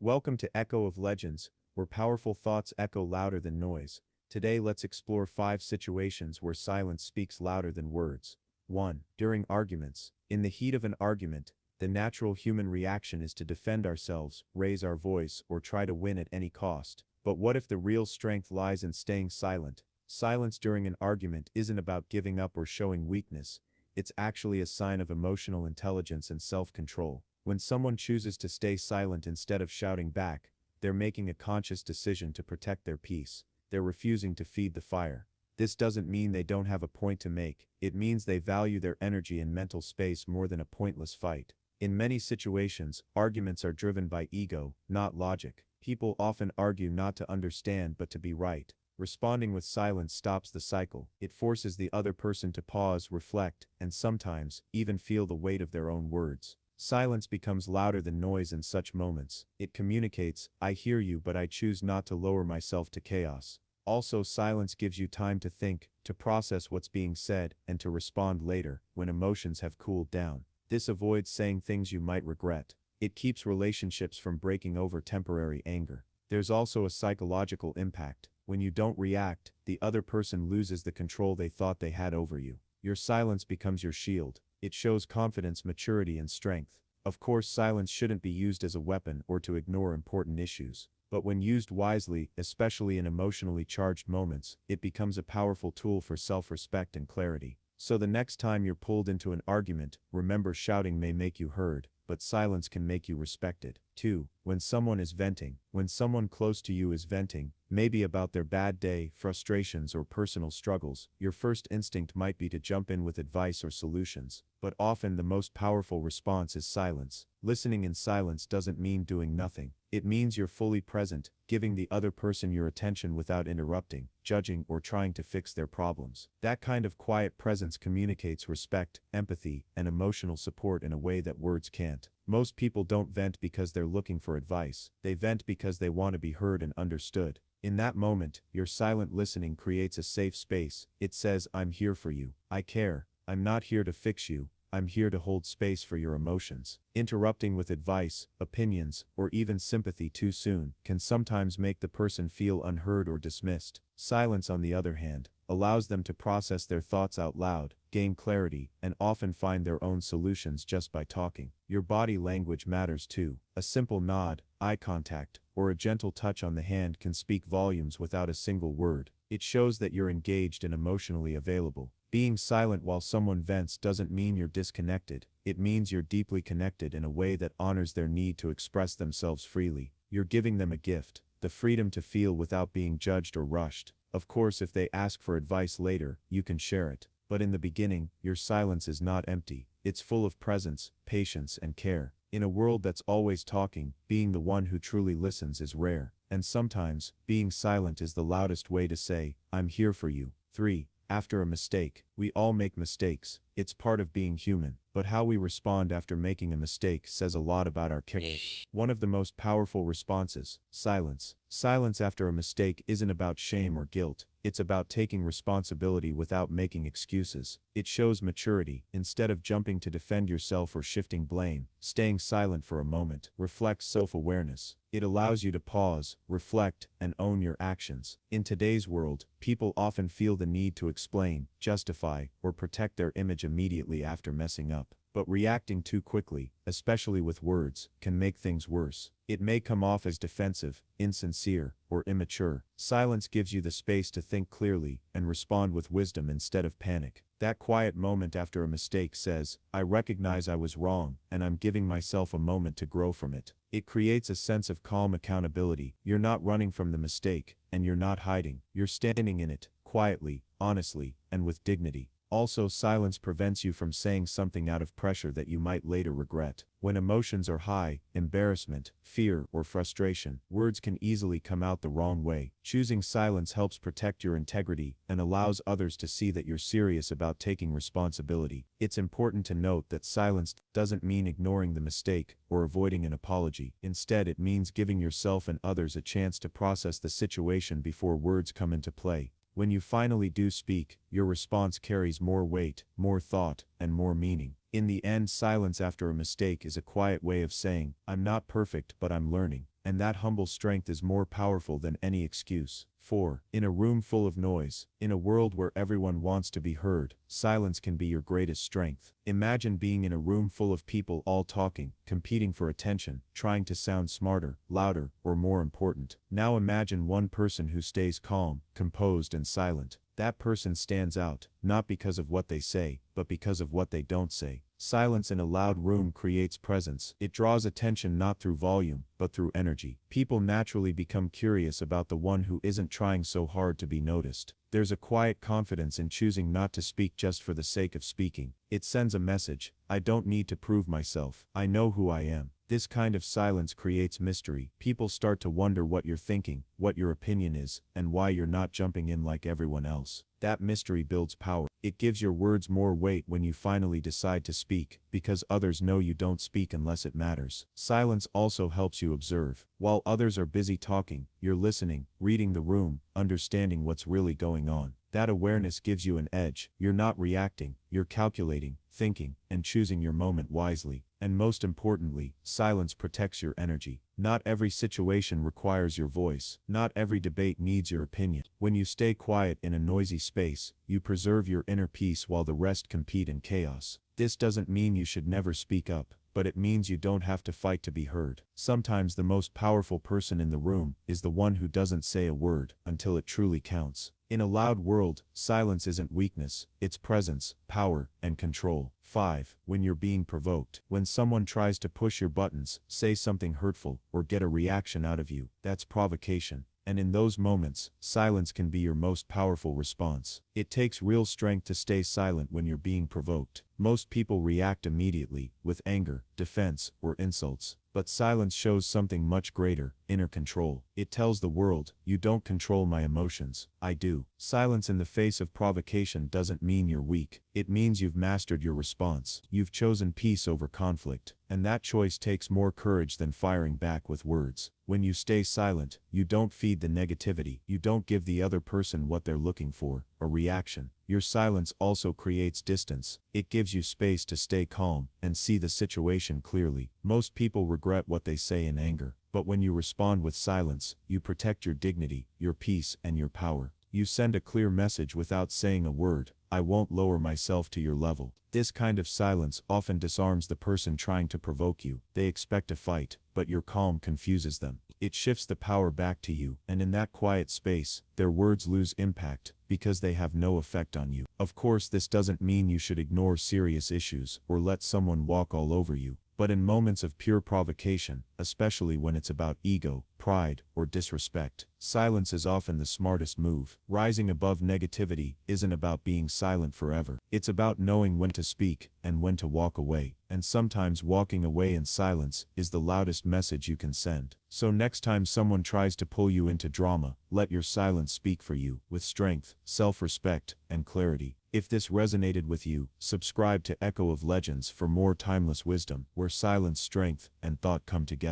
Welcome to Echo of Legends, where powerful thoughts echo louder than noise. Today let's explore 5 situations where silence speaks louder than words. 1. During arguments. In the heat of an argument, the natural human reaction is to defend ourselves, raise our voice, or try to win at any cost. But what if the real strength lies in staying silent? Silence during an argument isn't about giving up or showing weakness. It's actually a sign of emotional intelligence and self-control. When someone chooses to stay silent instead of shouting back, they're making a conscious decision to protect their peace. They're refusing to feed the fire. This doesn't mean they don't have a point to make. It means they value their energy and mental space more than a pointless fight. In many situations, arguments are driven by ego, not logic. People often argue not to understand but to be right. Responding with silence stops the cycle. It forces the other person to pause, reflect, and sometimes even feel the weight of their own words. Silence becomes louder than noise in such moments. It communicates, "I hear you, but I choose not to lower myself to chaos." Also, silence gives you time to think, to process what's being said, and to respond later, when emotions have cooled down. This avoids saying things you might regret. It keeps relationships from breaking over temporary anger. There's also a psychological impact. When you don't react, the other person loses the control they thought they had over you. Your silence becomes your shield. It shows confidence, maturity, and strength. Of course, silence shouldn't be used as a weapon or to ignore important issues. But when used wisely, especially in emotionally charged moments, it becomes a powerful tool for self-respect and clarity. So the next time you're pulled into an argument, remember, shouting may make you heard, but silence can make you respected. 2. When someone is venting. When someone close to you is venting, maybe about their bad day, frustrations, or personal struggles, your first instinct might be to jump in with advice or solutions. But often the most powerful response is silence. Listening in silence doesn't mean doing nothing. It means you're fully present, giving the other person your attention without interrupting, judging, or trying to fix their problems. That kind of quiet presence communicates respect, empathy, and emotional support in a way that words can't. Most people don't vent because they're looking for advice. They vent because they want to be heard and understood. In that moment, your silent listening creates a safe space. It says, "I'm here for you. I care. I'm not here to fix you. I'm here to hold space for your emotions." Interrupting with advice, opinions, or even sympathy too soon can sometimes make the person feel unheard or dismissed. Silence, on the other hand, allows them to process their thoughts out loud, gain clarity, and often find their own solutions just by talking. Your body language matters too. A simple nod, eye contact, or a gentle touch on the hand can speak volumes without a single word. It shows that you're engaged and emotionally available. Being silent while someone vents doesn't mean you're disconnected. It means you're deeply connected in a way that honors their need to express themselves freely. You're giving them a gift, the freedom to feel without being judged or rushed. Of course, if they ask for advice later, you can share it. But in the beginning, your silence is not empty. It's full of presence, patience, and care. In a world that's always talking, being the one who truly listens is rare. And sometimes, being silent is the loudest way to say, "I'm here for you." 3. After a mistake. We all make mistakes. It's part of being human. But how we respond after making a mistake says a lot about our character. One of the most powerful responses, silence. Silence after a mistake isn't about shame or guilt. It's about taking responsibility without making excuses. It shows maturity. Instead of jumping to defend yourself or shifting blame, staying silent for a moment reflects self-awareness. It allows you to pause, reflect, and own your actions. In today's world, people often feel the need to explain, justify, or protect their image immediately after messing up. But reacting too quickly, especially with words, can make things worse. It may come off as defensive, insincere, or immature. Silence gives you the space to think clearly and respond with wisdom instead of panic. That quiet moment after a mistake says, "I recognize I was wrong, and I'm giving myself a moment to grow from it." It creates a sense of calm accountability. You're not running from the mistake, and you're not hiding. You're standing in it, quietly, honestly, and with dignity. Also, silence prevents you from saying something out of pressure that you might later regret. When emotions are high, embarrassment, fear, or frustration, words can easily come out the wrong way. Choosing silence helps protect your integrity and allows others to see that you're serious about taking responsibility. It's important to note that silence doesn't mean ignoring the mistake or avoiding an apology. Instead, it means giving yourself and others a chance to process the situation before words come into play. When you finally do speak, your response carries more weight, more thought, and more meaning. In the end, silence after a mistake is a quiet way of saying, "I'm not perfect, but I'm learning. and that humble strength is more powerful than any excuse. 4. In a room full of noise, in a world where everyone wants to be heard, silence can be your greatest strength. Imagine being in a room full of people all talking, competing for attention, trying to sound smarter, louder, or more important. Now imagine one person who stays calm, composed, and silent. That person stands out, not because of what they say, but because of what they don't say. Silence in a loud room creates presence. It draws attention not through volume, but through energy. People naturally become curious about the one who isn't trying so hard to be noticed. There's a quiet confidence in choosing not to speak just for the sake of speaking. It sends a message: I don't need to prove myself. I know who I am. This kind of silence creates mystery. People start to wonder what you're thinking, what your opinion is, and why you're not jumping in like everyone else. That mystery builds power. It gives your words more weight when you finally decide to speak, because others know you don't speak unless it matters. Silence also helps you observe. While others are busy talking, you're listening, reading the room, understanding what's really going on. That awareness gives you an edge. You're not reacting, you're calculating, thinking, and choosing your moment wisely. And most importantly, silence protects your energy. Not every situation requires your voice. Not every debate needs your opinion. When you stay quiet in a noisy space, you preserve your inner peace while the rest compete in chaos. This doesn't mean you should never speak up, but it means you don't have to fight to be heard. Sometimes the most powerful person in the room is the one who doesn't say a word until it truly counts. In a loud world, silence isn't weakness, it's presence, power, and control. 5. When you're being provoked. When someone tries to push your buttons, say something hurtful, or get a reaction out of you, that's provocation. And in those moments, silence can be your most powerful response. It takes real strength to stay silent when you're being provoked. Most people react immediately, with anger, defense, or insults. But silence shows something much greater: inner control. It tells the world, you don't control my emotions, I do. Silence in the face of provocation doesn't mean you're weak. It means you've mastered your response. You've chosen peace over conflict. And that choice takes more courage than firing back with words. When you stay silent, you don't feed the negativity. You don't give the other person what they're looking for, a reaction. Your silence also creates distance. It gives you space to stay calm and see the situation clearly. Most people regret what they say in anger, but when you respond with silence, you protect your dignity, your peace, and your power. You send a clear message without saying a word: I won't lower myself to your level. This kind of silence often disarms the person trying to provoke you. They expect a fight, but your calm confuses them. It shifts the power back to you, and in that quiet space, their words lose impact because they have no effect on you. Of course, this doesn't mean you should ignore serious issues or let someone walk all over you. But in moments of pure provocation, especially when it's about ego, pride, or disrespect, silence is often the smartest move. Rising above negativity isn't about being silent forever. It's about knowing when to speak and when to walk away. And sometimes walking away in silence is the loudest message you can send. So next time someone tries to pull you into drama, let your silence speak for you, with strength, self-respect, and clarity. If this resonated with you, subscribe to Echo of Legends for more timeless wisdom, where silence, strength, and thought come together.